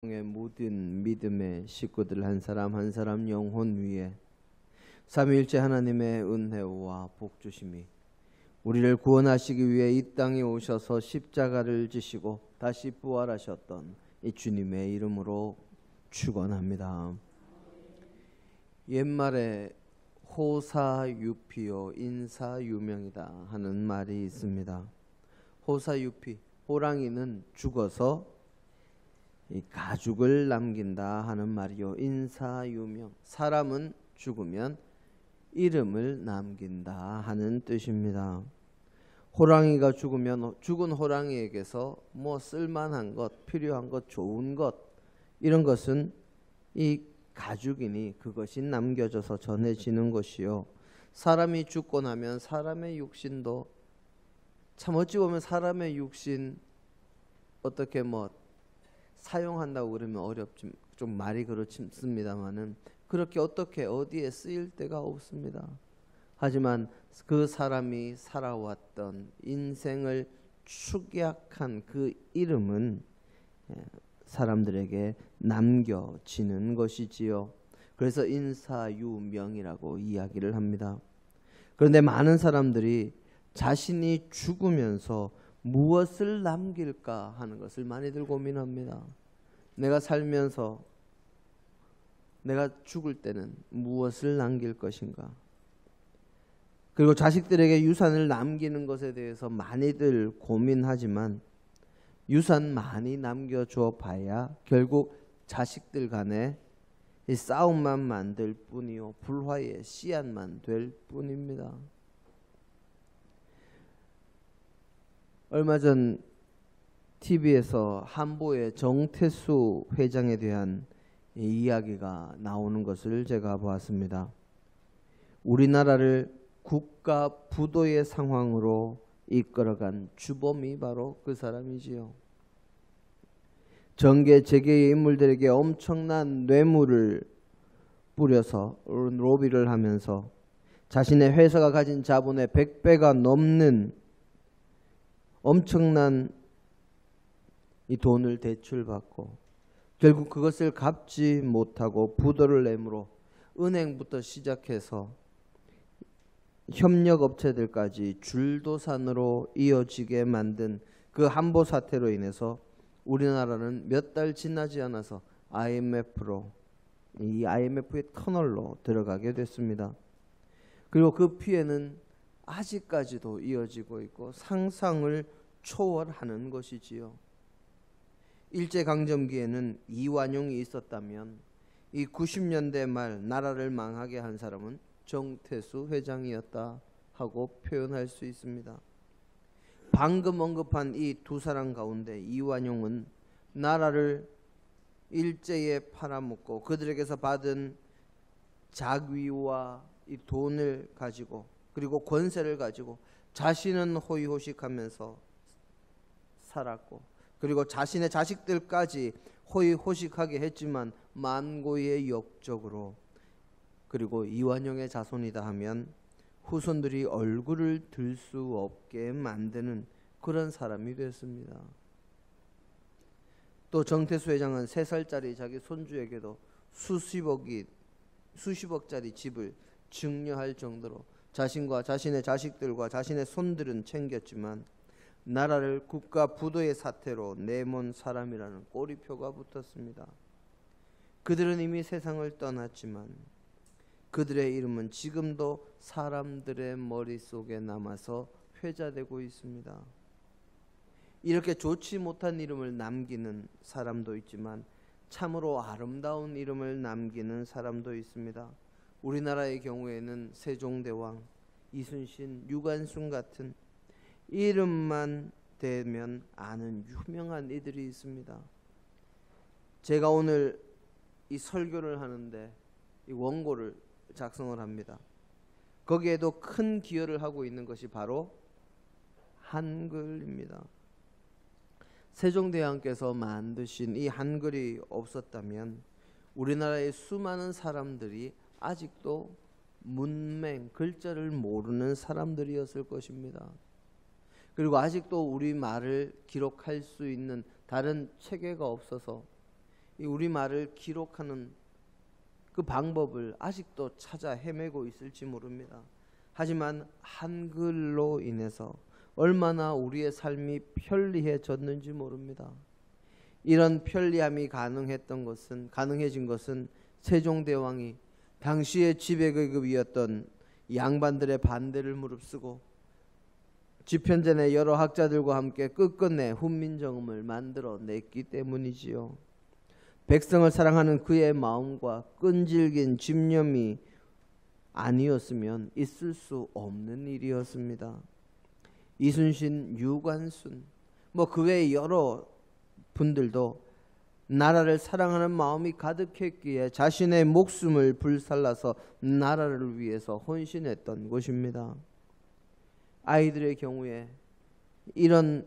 의 모든 믿음의 식구들 한 사람 한 사람 영혼 위에 삼위일체 하나님의 은혜와 복주심이 우리를 구원하시기 위해 이 땅에 오셔서 십자가를 지시고 다시 부활하셨던 이 주님의 이름으로 축원합니다. 옛말에 호사유피요 인사유명이다 하는 말이 있습니다. 호사유피, 호랑이는 죽어서 이 가죽을 남긴다 하는 말이요. 인사유명, 사람은 죽으면 이름을 남긴다 하는 뜻입니다. 호랑이가 죽으면 죽은 호랑이에게서 뭐 쓸만한 것, 필요한 것, 좋은 것 이런 것은 이 가죽이니 그것이 남겨져서 전해지는 것이요. 사람이 죽고 나면 사람의 육신도 참 어찌 보면 사람의 육신 어떻게 뭐 사용한다고 그러면 어렵지, 좀 말이 그렇습니다만은 그렇게 어떻게 어디에 쓰일 데가 없습니다. 하지만 그 사람이 살아왔던 인생을 축약한 그 이름은 사람들에게 남겨지는 것이지요. 그래서 인사유명이라고 이야기를 합니다. 그런데 많은 사람들이 자신이 죽으면서 무엇을 남길까 하는 것을 많이들 고민합니다. 내가 살면서 내가 죽을 때는 무엇을 남길 것인가? 그리고 자식들에게 유산을 남기는 것에 대해서 많이들 고민하지만 유산 많이 남겨줘 봐야 결국 자식들 간에 이 싸움만 만들 뿐이요 불화의 씨앗만 될 뿐입니다. 얼마 전 TV에서 한보의 정태수 회장에 대한 이야기가 나오는 것을 제가 보았습니다. 우리나라를 국가 부도의 상황으로 이끌어간 주범이 바로 그 사람이지요. 정계 재계의 인물들에게 엄청난 뇌물을 뿌려서 로비를 하면서 자신의 회사가 가진 자본의 100배가 넘는 엄청난 이 돈을 대출받고 결국 그것을 갚지 못하고 부도를 내므로 은행부터 시작해서 협력업체들까지 줄도산으로 이어지게 만든 그 한보 사태로 인해서 우리나라는 몇 달 지나지 않아서 이 IMF의 터널로 들어가게 됐습니다. 그리고 그 피해는 아직까지도 이어지고 있고 상상을 초월하는 것이지요. 일제강점기에는 이완용이 있었다면 이 90년대 말 나라를 망하게 한 사람은 정태수 회장이었다 하고 표현할 수 있습니다. 방금 언급한 이 두 사람 가운데 이완용은 나라를 일제에 팔아먹고 그들에게서 받은 작위와 이 돈을 가지고 그리고 권세를 가지고 자신은 호의호식하면서 살았고 그리고 자신의 자식들까지 호의호식하게 했지만 만고의 역적으로 그리고 이완용의 자손이다 하면 후손들이 얼굴을 들 수 없게 만드는 그런 사람이 됐습니다. 또 정태수 회장은 3살짜리 자기 손주에게도 수십억짜리 집을 증여할 정도로 자신과 자신의 자식들과 자신의 손들은 챙겼지만 나라를 국가 부도의 사태로 내몬 사람이라는 꼬리표가 붙었습니다. 그들은 이미 세상을 떠났지만 그들의 이름은 지금도 사람들의 머릿속에 남아서 회자되고 있습니다. 이렇게 좋지 못한 이름을 남기는 사람도 있지만 참으로 아름다운 이름을 남기는 사람도 있습니다. 우리나라의 경우에는 세종대왕, 이순신, 유관순 같은 이름만 대면 아는 유명한 이들이 있습니다. 제가 오늘 이 설교를 하는데 이 원고를 작성을 합니다. 거기에도 큰 기여를 하고 있는 것이 바로 한글입니다. 세종대왕께서 만드신 이 한글이 없었다면 우리나라의 수많은 사람들이 아직도 문맹, 글자를 모르는 사람들이었을 것입니다. 그리고 아직도 우리말을 기록할 수 있는 다른 체계가 없어서 이 우리말을 기록하는 그 방법을 아직도 찾아 헤매고 있을지 모릅니다. 하지만 한글로 인해서 얼마나 우리의 삶이 편리해졌는지 모릅니다. 이런 편리함이 가능해진 것은 세종대왕이 당시의 지배계급이었던 양반들의 반대를 무릅쓰고 집현전의 여러 학자들과 함께 끝끝내 훈민정음을 만들어냈기 때문이지요. 백성을 사랑하는 그의 마음과 끈질긴 집념이 아니었으면 있을 수 없는 일이었습니다. 이순신, 유관순, 그 외의 여러 분들도 나라를 사랑하는 마음이 가득했기에 자신의 목숨을 불살라서 나라를 위해서 헌신했던 것입니다. 아이들의 경우에 이런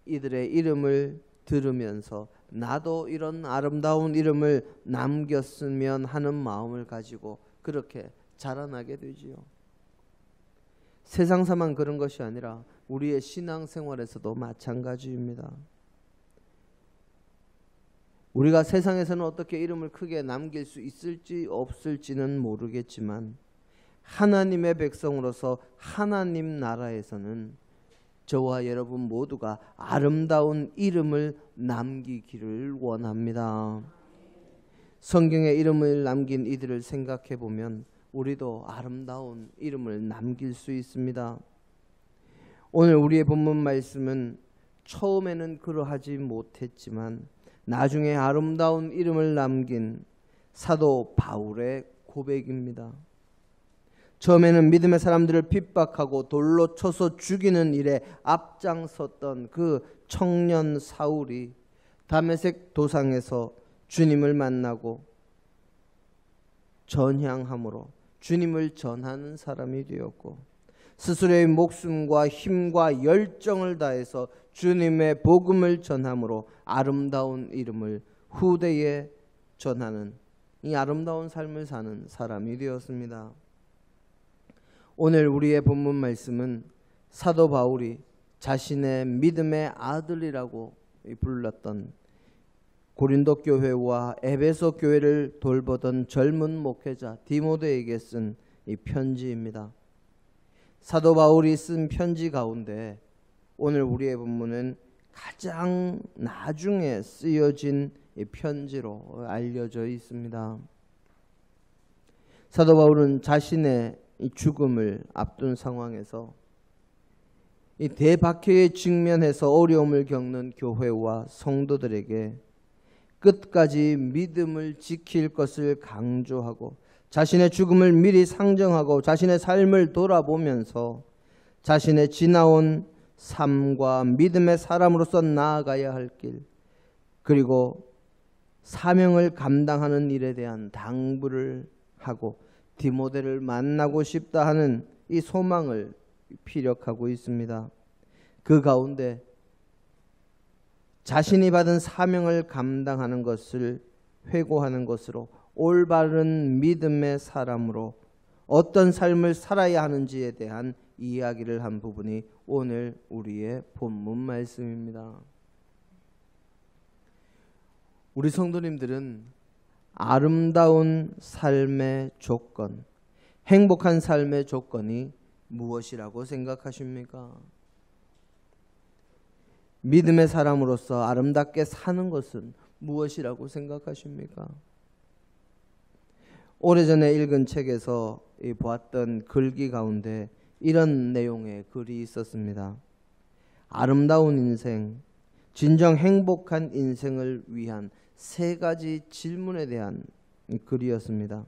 이들의 이름을 들으면서 나도 이런 아름다운 이름을 남겼으면 하는 마음을 가지고 그렇게 자라나게 되지요. 세상사만 그런 것이 아니라 우리의 신앙생활에서도 마찬가지입니다. 우리가 세상에서는 어떻게 이름을 크게 남길 수 있을지 없을지는 모르겠지만 하나님의 백성으로서 하나님 나라에서는 저와 여러분 모두가 아름다운 이름을 남기기를 원합니다. 성경에 이름을 남긴 이들을 생각해 보면 우리도 아름다운 이름을 남길 수 있습니다. 오늘 우리의 본문 말씀은 처음에는 그러하지 못했지만 나중에 아름다운 이름을 남긴 사도 바울의 고백입니다. 처음에는 믿음의 사람들을 핍박하고 돌로 쳐서 죽이는 일에 앞장섰던 그 청년 사울이 다메섹 도상에서 주님을 만나고 전향함으로 주님을 전하는 사람이 되었고 스스로의 목숨과 힘과 열정을 다해서 주님의 복음을 전함으로 아름다운 이름을 후대에 전하는 이 아름다운 삶을 사는 사람이 되었습니다. 오늘 우리의 본문 말씀은 사도 바울이 자신의 믿음의 아들이라고 불렀던 고린도 교회와 에베소 교회를 돌보던 젊은 목회자 디모데에게 쓴 이 편지입니다. 사도 바울이 쓴 편지 가운데 오늘 우리의 본문은 가장 나중에 쓰여진 이 편지로 알려져 있습니다. 사도 바울은 자신의 이 죽음을 앞둔 상황에서 이 대박해에 직면해서 어려움을 겪는 교회와 성도들에게 끝까지 믿음을 지킬 것을 강조하고 자신의 죽음을 미리 상정하고 자신의 삶을 돌아보면서 자신의 지나온 삶과 믿음의 사람으로서 나아가야 할 길 그리고 사명을 감당하는 일에 대한 당부를 하고 디모데를 만나고 싶다 하는 이 소망을 피력하고 있습니다. 그 가운데 자신이 받은 사명을 감당하는 것을 회고하는 것으로 올바른 믿음의 사람으로 어떤 삶을 살아야 하는지에 대한 이야기를 한 부분이 오늘 우리의 본문 말씀입니다. 우리 성도님들은 아름다운 삶의 조건, 행복한 삶의 조건이 무엇이라고 생각하십니까? 믿음의 사람으로서 아름답게 사는 것은 무엇이라고 생각하십니까? 오래전에 읽은 책에서 보았던 글귀 가운데 이런 내용의 글이 있었습니다. 아름다운 인생, 진정 행복한 인생을 위한 3가지 질문에 대한 글이었습니다.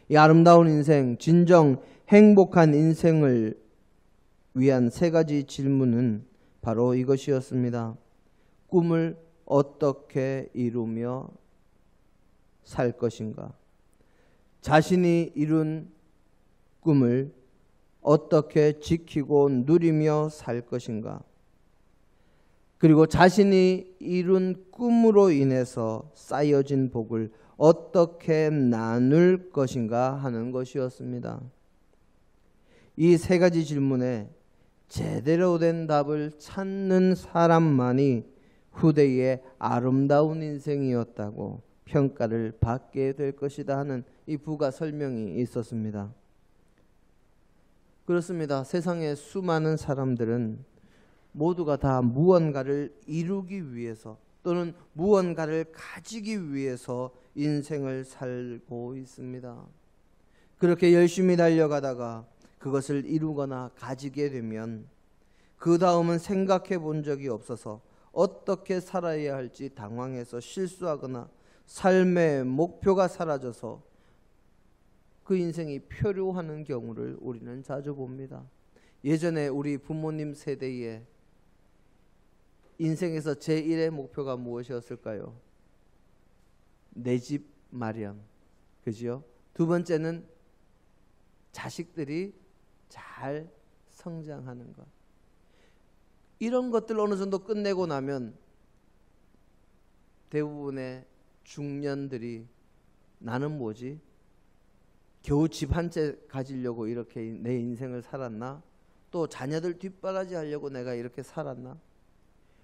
이 아름다운 인생, 진정 행복한 인생을 위한 3가지 질문은 바로 이것이었습니다. 꿈을 어떻게 이루며 살 것인가? 자신이 이룬 꿈을 어떻게 지키고 누리며 살 것인가? 그리고 자신이 이룬 꿈으로 인해서 쌓여진 복을 어떻게 나눌 것인가 하는 것이었습니다. 이 3가지 질문에 제대로 된 답을 찾는 사람만이 후대의 아름다운 인생이었다고 평가를 받게 될 것이다 하는 이 부가 설명이 있었습니다. 그렇습니다. 세상의 수많은 사람들은 모두가 다 무언가를 이루기 위해서 또는 무언가를 가지기 위해서 인생을 살고 있습니다. 그렇게 열심히 달려가다가 그것을 이루거나 가지게 되면 그 다음은 생각해 본 적이 없어서 어떻게 살아야 할지 당황해서 실수하거나 삶의 목표가 사라져서 그 인생이 표류하는 경우를 우리는 자주 봅니다. 예전에 우리 부모님 세대에 인생에서 제1의 목표가 무엇이었을까요? 내 집 마련. 그죠? 두 번째는 자식들이 잘 성장하는 것. 이런 것들 어느 정도 끝내고 나면 대부분의 중년들이 나는 뭐지? 겨우 집 한 채 가지려고 이렇게 내 인생을 살았나? 또 자녀들 뒷바라지 하려고 내가 이렇게 살았나?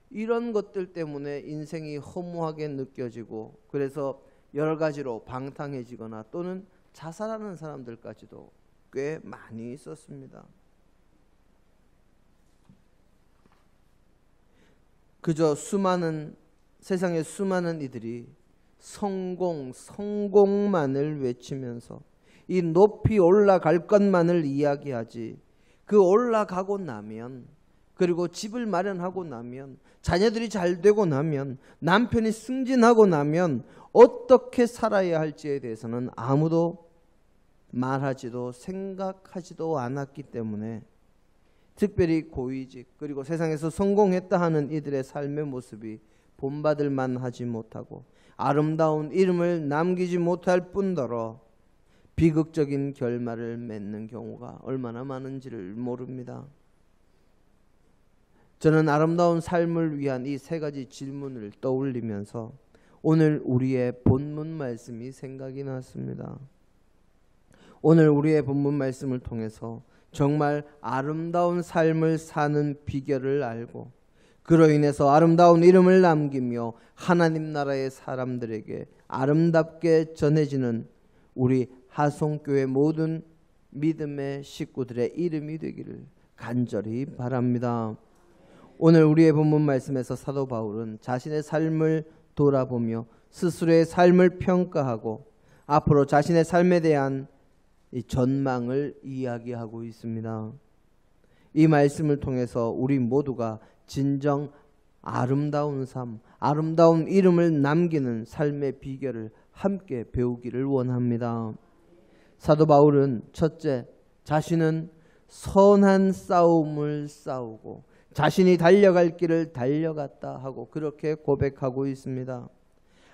이런 것들 때문에 인생이 허무하게 느껴지고 그래서 여러 가지로 방탕해지거나 또는 자살하는 사람들까지도 꽤 많이 있었습니다. 그저 세상의 수많은 이들이 성공만을 외치면서 이 높이 올라갈 것만을 이야기하지, 그 올라가고 나면, 그리고 집을 마련하고 나면, 자녀들이 잘 되고 나면, 남편이 승진하고 나면 어떻게 살아야 할지에 대해서는 아무도 말하지도 생각하지도 않았기 때문에 특별히 고위직 그리고 세상에서 성공했다 하는 이들의 삶의 모습이 본받을 만하지 못하고 아름다운 이름을 남기지 못할 뿐더러 비극적인 결말을 맺는 경우가 얼마나 많은지를 모릅니다. 저는 아름다운 삶을 위한 이 세 가지 질문을 떠올리면서 오늘 우리의 본문 말씀이 생각이 났습니다. 오늘 우리의 본문 말씀을 통해서 정말 아름다운 삶을 사는 비결을 알고 그로 인해서 아름다운 이름을 남기며 하나님 나라의 사람들에게 아름답게 전해지는 우리 하송교회 모든 믿음의 식구들의 이름이 되기를 간절히 바랍니다. 오늘 우리의 본문 말씀에서 사도 바울은 자신의 삶을 돌아보며 스스로의 삶을 평가하고 앞으로 자신의 삶에 대한 이 전망을 이야기하고 있습니다. 이 말씀을 통해서 우리 모두가 진정 아름다운 삶, 아름다운 이름을 남기는 삶의 비결을 함께 배우기를 원합니다. 사도 바울은 첫째, 자신은 선한 싸움을 싸우고 자신이 달려갈 길을 달려갔다 하고 그렇게 고백하고 있습니다.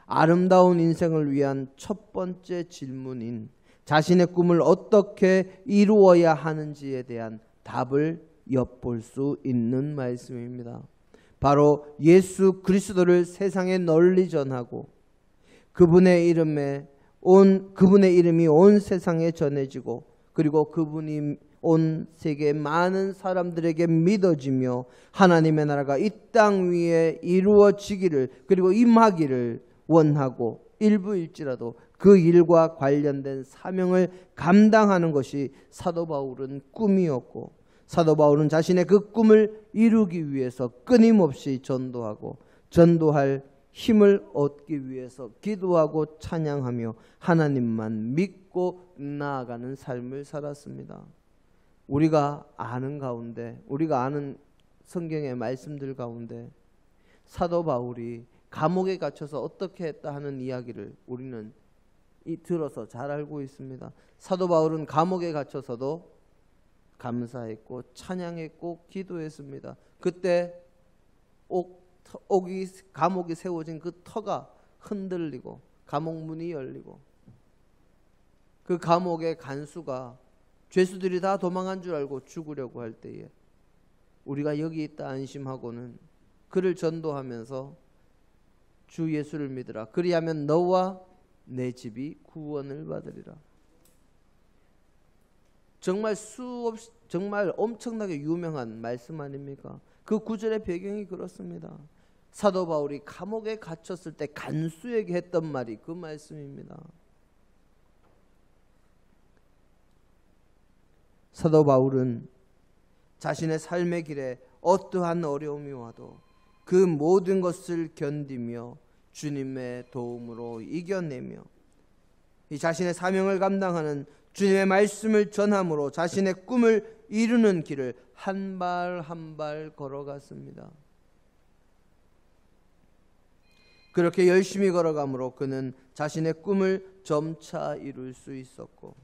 아름다운 인생을 위한 첫 번째 질문인 자신의 꿈을 어떻게 이루어야 하는지에 대한 답을 엿볼 수 있는 말씀입니다. 바로 예수 그리스도를 세상에 널리 전하고 그분의 이름이 온 세상에 전해지고 그리고 그분이 온 세계 많은 사람들에게 믿어지며 하나님의 나라가 이 땅 위에 이루어지기를 그리고 임하기를 원하고 일부일지라도 그 일과 관련된 사명을 감당하는 것이 사도 바울은 꿈이었고 사도 바울은 자신의 그 꿈을 이루기 위해서 끊임없이 전도하고 전도할 힘을 얻기 위해서 기도하고 찬양하며 하나님만 믿고 나아가는 삶을 살았습니다. 우리가 아는 가운데 우리가 아는 성경의 말씀들 가운데 사도 바울이 감옥에 갇혀서 어떻게 했다 하는 이야기를 우리는 들어서 잘 알고 있습니다. 사도 바울은 감옥에 갇혀서도 감사했고 찬양했고 기도했습니다. 그때 감옥이 세워진 그 터가 흔들리고 감옥 문이 열리고 그 감옥의 간수가 죄수들이 다 도망한 줄 알고 죽으려고 할 때에 우리가 여기 있다 안심하고는 그를 전도하면서 주 예수를 믿으라. 그리하면 너와 내 집이 구원을 받으리라. 정말 엄청나게 유명한 말씀 아닙니까? 그 구절의 배경이 그렇습니다. 사도 바울이 감옥에 갇혔을 때 간수에게 했던 말이 그 말씀입니다. 사도 바울은 자신의 삶의 길에 어떠한 어려움이 와도 그 모든 것을 견디며 주님의 도움으로 이겨내며 이 자신의 사명을 감당하는 주님의 말씀을 전함으로 자신의 꿈을 이루는 길을 한 발 한 발 걸어갔습니다. 그렇게 열심히 걸어감으로 그는 자신의 꿈을 점차 이룰 수 있었고,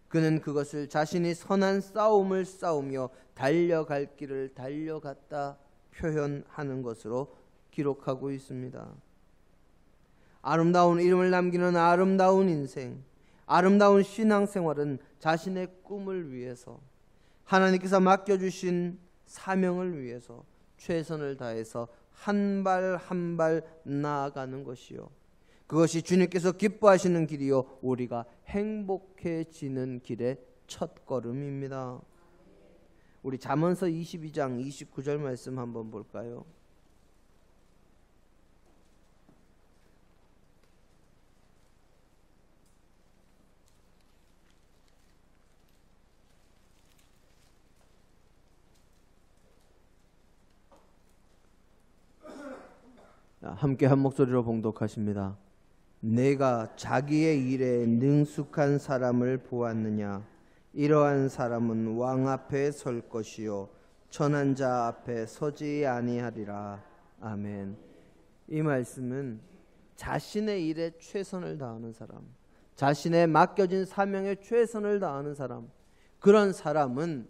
그는 그것을 자신이 선한 싸움을 싸우며 달려갈 길을 달려갔다 표현하는 것으로 기록하고 있습니다. 아름다운 이름을 남기는 아름다운 인생, 아름다운 신앙생활은 자신의 꿈을 위해서, 하나님께서 맡겨주신 사명을 위해서 최선을 다해서 한 발 한 발 나아가는 것이요, 그것이 주님께서 기뻐하시는 길이요 우리가 행복해지는 길의 첫걸음입니다. 우리 잠언서 22장 29절 말씀 한번 볼까요? 함께 한 목소리로 봉독하십니다. 내가 자기의 일에 능숙한 사람을 보았느냐? 이러한 사람은 왕 앞에 설 것이요 천한 자 앞에 서지 아니하리라. 아멘. 이 말씀은 자신의 일에 최선을 다하는 사람, 자신의 맡겨진 사명에 최선을 다하는 사람, 그런 사람은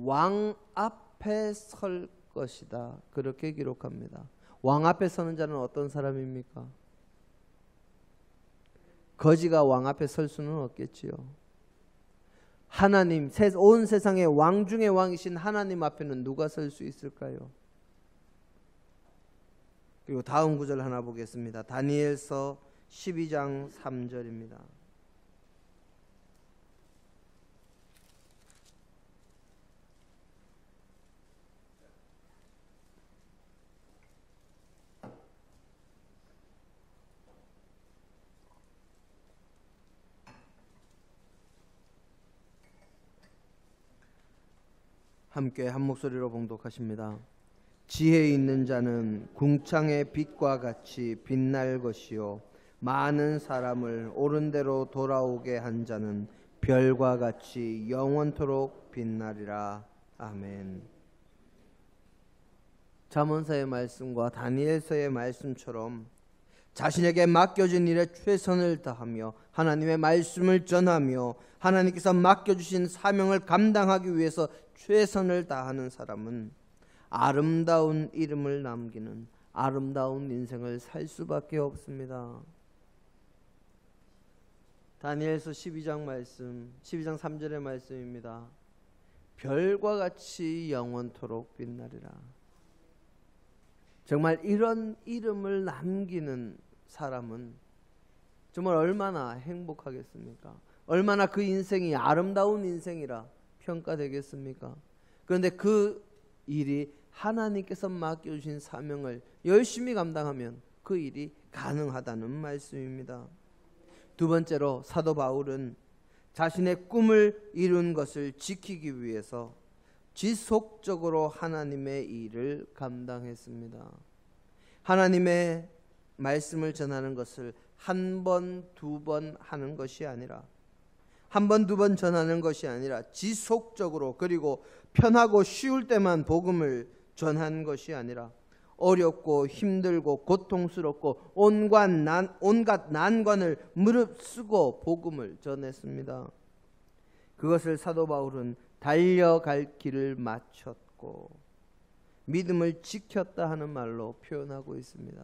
왕 앞에 설 것이다, 그렇게 기록합니다. 왕 앞에 서는 자는 어떤 사람입니까? 거지가 왕 앞에 설 수는 없겠지요. 하나님, 온 세상의 왕 중의 왕이신 하나님 앞에는 누가 설 수 있을까요? 그리고 다음 구절 하나 보겠습니다. 다니엘서 12장 3절입니다. 함께 한 목소리로 봉독하십니다. 지혜 있는 자는 궁창의 빛과 같이 빛날 것이요 많은 사람을 옳은 대로 돌아오게 한 자는 별과 같이 영원토록 빛나리라. 아멘. 잠언서의 말씀과 다니엘서의 말씀처럼 자신에게 맡겨진 일에 최선을 다하며 하나님의 말씀을 전하며 하나님께서 맡겨주신 사명을 감당하기 위해서 최선을 다하는 사람은 아름다운 이름을 남기는 아름다운 인생을 살 수밖에 없습니다. 다니엘서 12장 말씀, 12장 3절의 말씀입니다. 별과 같이 영원토록 빛나리라. 정말 이런 이름을 남기는 사람은 정말 얼마나 행복하겠습니까? 얼마나 그 인생이 아름다운 인생이라 평가되겠습니까? 그런데 그 일이 하나님께서 맡겨주신 사명을 열심히 감당하면 그 일이 가능하다는 말씀입니다. 두 번째로 사도 바울은 자신의 꿈을 이룬 것을 지키기 위해서 지속적으로 하나님의 일을 감당했습니다. 하나님의 말씀을 전하는 것을 한 번, 두 번 하는 것이 아니라, 한 번, 두 번 전하는 것이 아니라 지속적으로, 그리고 편하고 쉬울 때만 복음을 전한 것이 아니라 어렵고 힘들고 고통스럽고 온갖 난관을 무릅쓰고 복음을 전했습니다. 그것을 사도 바울은 달려갈 길을 마쳤고 믿음을 지켰다 하는 말로 표현하고 있습니다.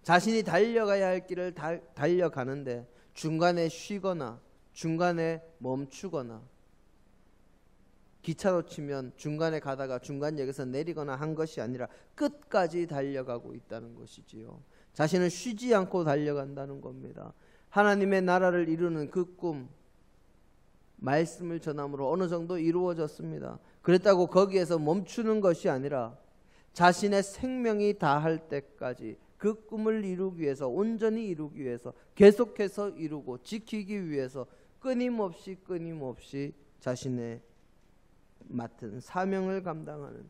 자신이 달려가야 할 길을 달려가는데 중간에 쉬거나 중간에 멈추거나, 기차로 치면 중간에 가다가 중간역에서 내리거나 한 것이 아니라 끝까지 달려가고 있다는 것이지요. 자신은 쉬지 않고 달려간다는 겁니다. 하나님의 나라를 이루는 그 꿈, 말씀을 전함으로 어느 정도 이루어졌습니다. 그랬다고 거기에서 멈추는 것이 아니라 자신의 생명이 다할 때까지 그 꿈을 이루기 위해서, 온전히 이루기 위해서, 계속해서 이루고 지키기 위해서 끊임없이 자신의 맡은 사명을 감당하는,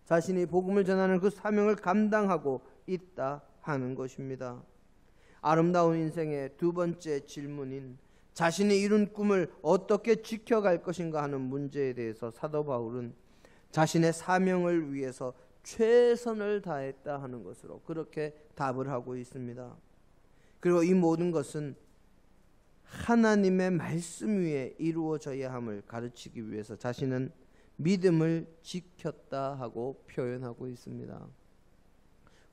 자신이 복음을 전하는 그 사명을 감당하고 있다 하는 것입니다. 아름다운 인생의 두 번째 질문인 자신이 이룬 꿈을 어떻게 지켜갈 것인가 하는 문제에 대해서 사도 바울은 자신의 사명을 위해서 최선을 다했다 하는 것으로 그렇게 답을 하고 있습니다. 그리고 이 모든 것은 하나님의 말씀 위에 이루어져야 함을 가르치기 위해서 자신은 믿음을 지켰다 하고 표현하고 있습니다.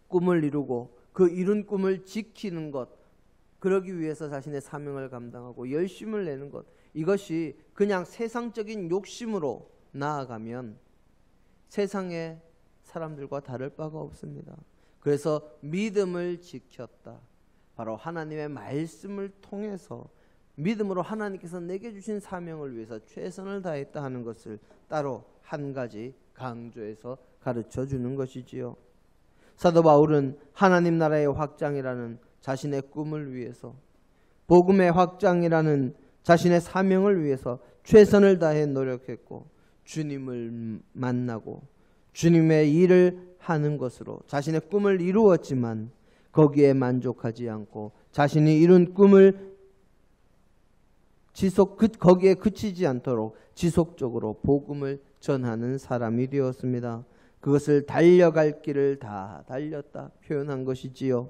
꿈을 이루고 그 이룬 꿈을 지키는 것, 그러기 위해서 자신의 사명을 감당하고 열심을 내는 것, 이것이 그냥 세상적인 욕심으로 나아가면 세상의 사람들과 다를 바가 없습니다. 그래서 믿음을 지켰다. 바로 하나님의 말씀을 통해서 믿음으로 하나님께서 내게 주신 사명을 위해서 최선을 다했다 하는 것을 따로 한 가지 강조해서 가르쳐 주는 것이지요. 사도 바울은 하나님 나라의 확장이라는 자신의 꿈을 위해서, 복음의 확장이라는 자신의 사명을 위해서 최선을 다해 노력했고, 주님을 만나고 주님의 일을 하는 것으로 자신의 꿈을 이루었지만 거기에 만족하지 않고 자신이 이룬 꿈을 거기에 그치지 않도록 지속적으로 복음을 전하는 사람이 되었습니다. 그것을 달려갈 길을 다 달렸다 표현한 것이지요.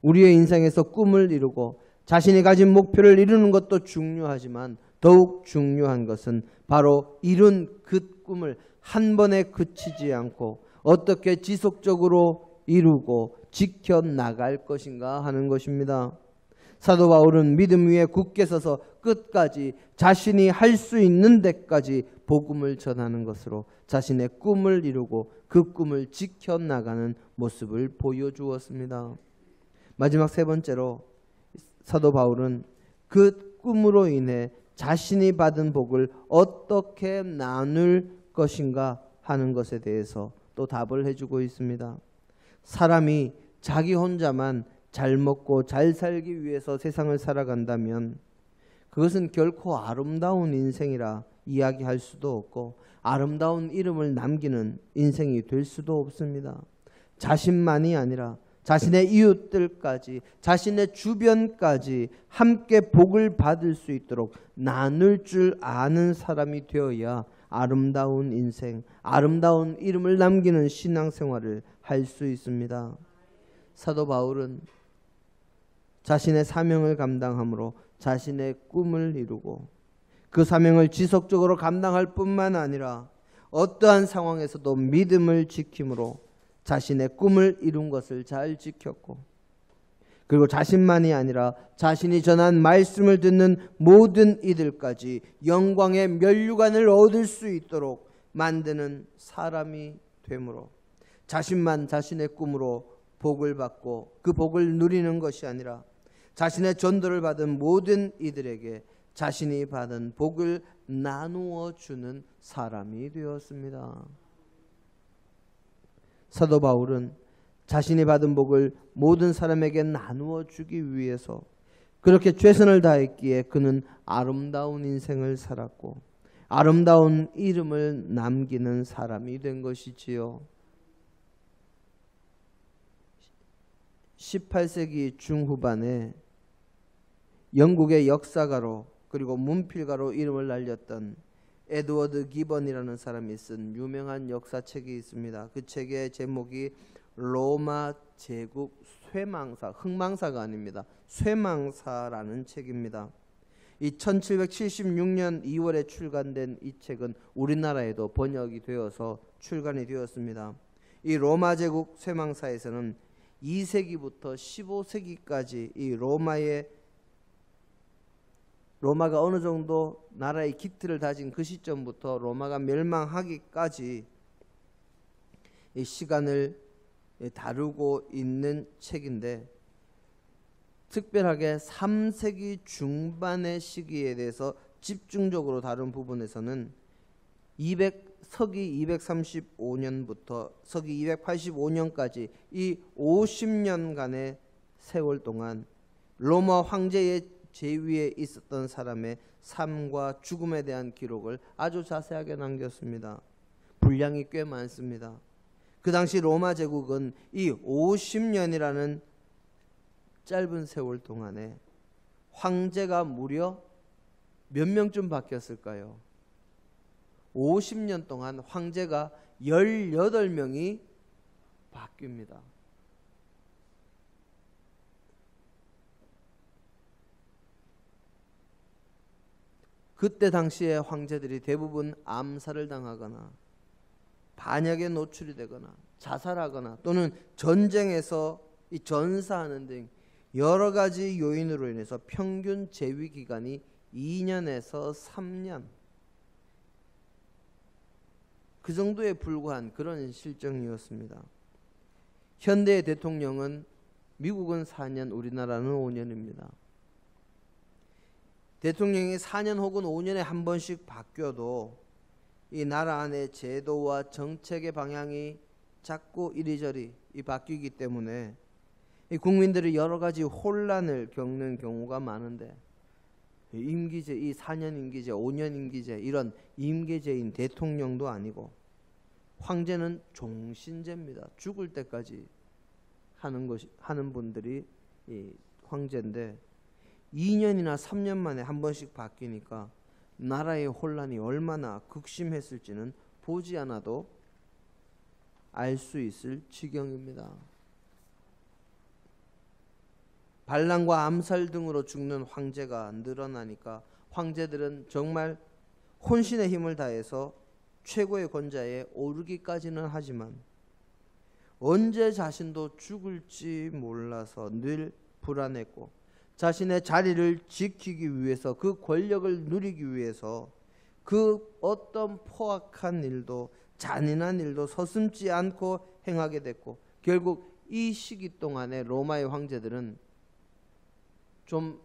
우리의 인생에서 꿈을 이루고 자신이 가진 목표를 이루는 것도 중요하지만 더욱 중요한 것은 바로 이룬 그 꿈을 한 번에 그치지 않고 어떻게 지속적으로 이루고 지켜나갈 것인가 하는 것입니다. 사도 바울은 믿음 위에 굳게 서서 끝까지 자신이 할 수 있는 데까지 복음을 전하는 것으로 자신의 꿈을 이루고 그 꿈을 지켜나가는 모습을 보여주었습니다. 마지막 세 번째로 사도 바울은 그 꿈으로 인해 자신이 받은 복을 어떻게 나눌 것인가 하는 것에 대해서 또 답을 해주고 있습니다. 사람이 자기 혼자만 잘 먹고 잘 살기 위해서 세상을 살아간다면 그것은 결코 아름다운 인생이라 이야기할 수도 없고 아름다운 이름을 남기는 인생이 될 수도 없습니다. 자신만이 아니라 자신의 이웃들까지, 자신의 주변까지 함께 복을 받을 수 있도록 나눌 줄 아는 사람이 되어야 아름다운 인생, 아름다운 이름을 남기는 신앙생활을 할 수 있습니다. 사도 바울은 자신의 사명을 감당함으로 자신의 꿈을 이루고 그 사명을 지속적으로 감당할 뿐만 아니라 어떠한 상황에서도 믿음을 지킴으로 자신의 꿈을 이룬 것을 잘 지켰고, 그리고 자신만이 아니라 자신이 전한 말씀을 듣는 모든 이들까지 영광의 면류관을 얻을 수 있도록 만드는 사람이 되므로 자신만 자신의 꿈으로 복을 받고 그 복을 누리는 것이 아니라 자신의 전도를 받은 모든 이들에게 자신이 받은 복을 나누어 주는 사람이 되었습니다. 사도 바울은 자신이 받은 복을 모든 사람에게 나누어 주기 위해서 그렇게 최선을 다했기에 그는 아름다운 인생을 살았고 아름다운 이름을 남기는 사람이 된 것이지요. 18세기 중후반에 영국의 역사가로 그리고 문필가로 이름을 날렸던 에드워드 기번이라는 사람이 쓴 유명한 역사책이 있습니다. 그 책의 제목이 로마 제국 쇠망사, 흑망사가 아닙니다. 쇠망사라는 책입니다. 이 1776년 2월에 출간된 이 책은 우리나라에도 번역이 되어서 출간이 되었습니다. 이 로마 제국 쇠망사에서는 2세기부터 15세기까지 이 로마가 어느 정도 나라의 기틀을 다진 그 시점부터 로마가 멸망하기까지 이 시간을 다루고 있는 책인데, 특별하게 3세기 중반의 시기에 대해서 집중적으로 다룬 부분에서는 서기 235년부터 서기 285년까지 이 50년간의 세월 동안 로마 황제의 제위에 있었던 사람의 삶과 죽음에 대한 기록을 아주 자세하게 남겼습니다. 분량이 꽤 많습니다. 그 당시 로마 제국은 이 50년이라는 짧은 세월 동안에 황제가 무려 몇 명쯤 바뀌었을까요? 50년 동안 황제가 18명이 바뀝니다. 그때 당시에 황제들이 대부분 암살을 당하거나 반역에 노출이 되거나 자살하거나 또는 전쟁에서 이 전사하는 등 여러 가지 요인으로 인해서 평균 재위 기간이 2년에서 3년 그 정도에 불과한 그런 실정이었습니다. 현대의 대통령은 미국은 4년, 우리나라는 5년입니다. 대통령이 4년 혹은 5년에 한 번씩 바뀌어도 이 나라 안의 제도와 정책의 방향이 자꾸 이리저리 바뀌기 때문에 이 국민들이 여러 가지 혼란을 겪는 경우가 많은데 임기제, 이 4년 임기제, 5년 임기제 이런 임기제인 대통령도 아니고 황제는 종신제입니다. 죽을 때까지 하는 분들이 이 황제인데 2년이나 3년 만에 한 번씩 바뀌니까 나라의 혼란이 얼마나 극심했을지는 보지 않아도 알 수 있을 지경입니다. 반란과 암살 등으로 죽는 황제가 늘어나니까 황제들은 정말 혼신의 힘을 다해서 최고의 권좌에 오르기까지는 하지만 언제 자신도 죽을지 몰라서 늘 불안했고 자신의 자리를 지키기 위해서 그 권력을 누리기 위해서 그 어떤 포악한 일도 잔인한 일도 서슴지 않고 행하게 됐고 결국 이 시기 동안에 로마의 황제들은 좀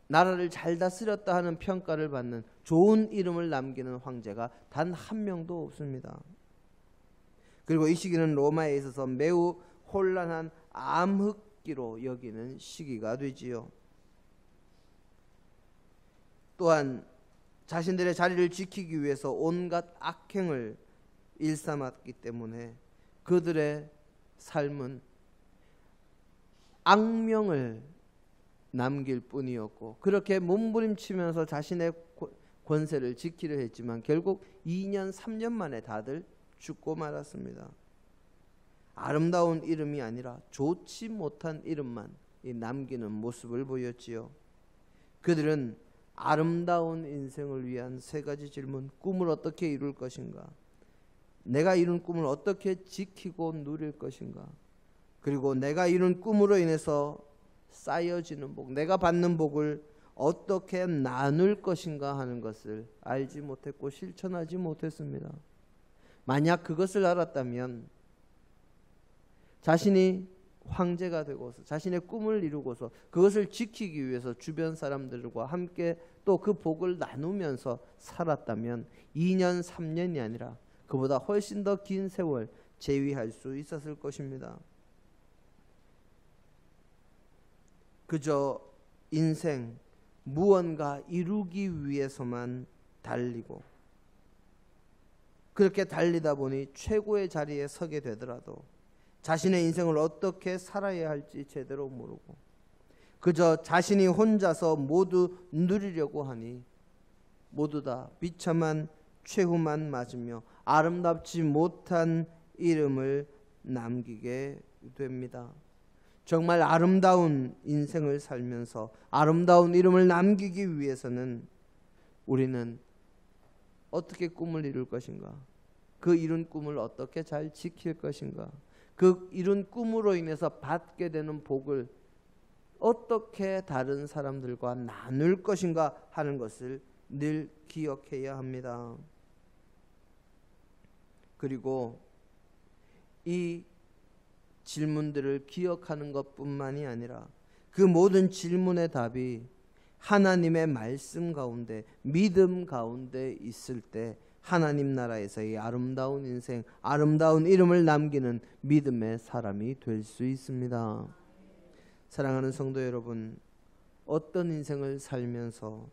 나라를 잘 다스렸다 하는 평가를 받는 좋은 이름을 남기는 황제가 단 한 명도 없습니다. 그리고 이 시기는 로마에 있어서 매우 혼란한 암흑기로 여기는 시기가 되지요. 또한 자신들의 자리를 지키기 위해서 온갖 악행을 일삼았기 때문에 그들의 삶은 악명을 남길 뿐이었고 그렇게 몸부림치면서 자신의 권세를 지키려 했지만 결국 2년 3년 만에 다들 죽고 말았습니다. 아름다운 이름이 아니라 좋지 못한 이름만 남기는 모습을 보였지요. 그들은 아름다운 인생을 위한 세 가지 질문, 꿈을 어떻게 이룰 것인가, 내가 이룬 꿈을 어떻게 지키고 누릴 것인가, 그리고 내가 이룬 꿈으로 인해서 쌓여지는 복, 내가 받는 복을 어떻게 나눌 것인가 하는 것을 알지 못했고 실천하지 못했습니다. 만약 그것을 알았다면 자신이 황제가 되고서 자신의 꿈을 이루고서 그것을 지키기 위해서 주변 사람들과 함께 또 그 복을 나누면서 살았다면 2년 3년이 아니라 그보다 훨씬 더 긴 세월 재위할 수 있었을 것입니다. 그저 인생 무언가 이루기 위해서만 달리고 그렇게 달리다 보니 최고의 자리에 서게 되더라도 자신의 인생을 어떻게 살아야 할지 제대로 모르고 그저 자신이 혼자서 모두 누리려고 하니 모두 다 비참한 최후만 맞으며 아름답지 못한 이름을 남기게 됩니다. 정말 아름다운 인생을 살면서 아름다운 이름을 남기기 위해서는 우리는 어떻게 꿈을 이룰 것인가, 그 이룬 꿈을 어떻게 잘 지킬 것인가, 그 이룬 꿈으로 인해서 받게 되는 복을 어떻게 다른 사람들과 나눌 것인가 하는 것을 늘 기억해야 합니다. 그리고 이 질문들을 기억하는 것뿐만이 아니라 그 모든 질문의 답이 하나님의 말씀 가운데 믿음 가운데 있을 때 하나님 나라에서의 아름다운 인생, 아름다운 이름을 남기는 믿음의 사람이 될 수 있습니다. 사랑하는 성도 여러분, 어떤 인생을 살면서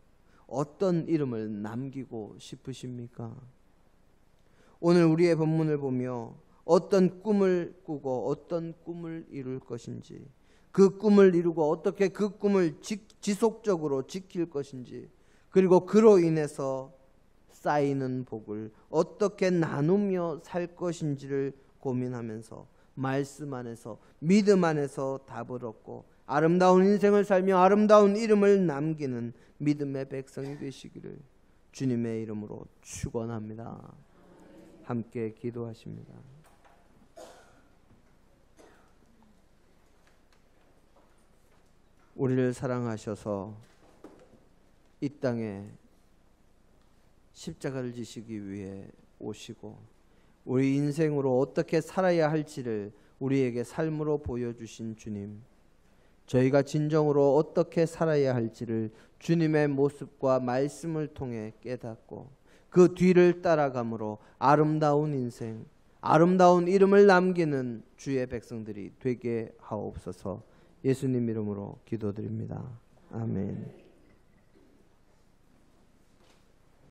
어떤 이름을 남기고 싶으십니까? 오늘 우리의 본문을 보며 어떤 꿈을 꾸고 어떤 꿈을 이룰 것인지, 그 꿈을 이루고 어떻게 그 꿈을 지속적으로 지킬 것인지, 그리고 그로 인해서 쌓이는 복을 어떻게 나누며 살 것인지를 고민하면서 말씀 안에서, 믿음 안에서 답을 얻고 아름다운 인생을 살며 아름다운 이름을 남기는 믿음의 백성이 되시기를 주님의 이름으로 축원합니다. 함께 기도하십니다. 우리를 사랑하셔서 이 땅에 십자가를 지시기 위해 오시고 우리 인생으로 어떻게 살아야 할지를 우리에게 삶으로 보여주신 주님, 저희가 진정으로 어떻게 살아야 할지를 주님의 모습과 말씀을 통해 깨닫고 그 뒤를 따라감으로 아름다운 인생, 아름다운 이름을 남기는 주의 백성들이 되게 하옵소서. 예수님 이름으로 기도드립니다. 아멘.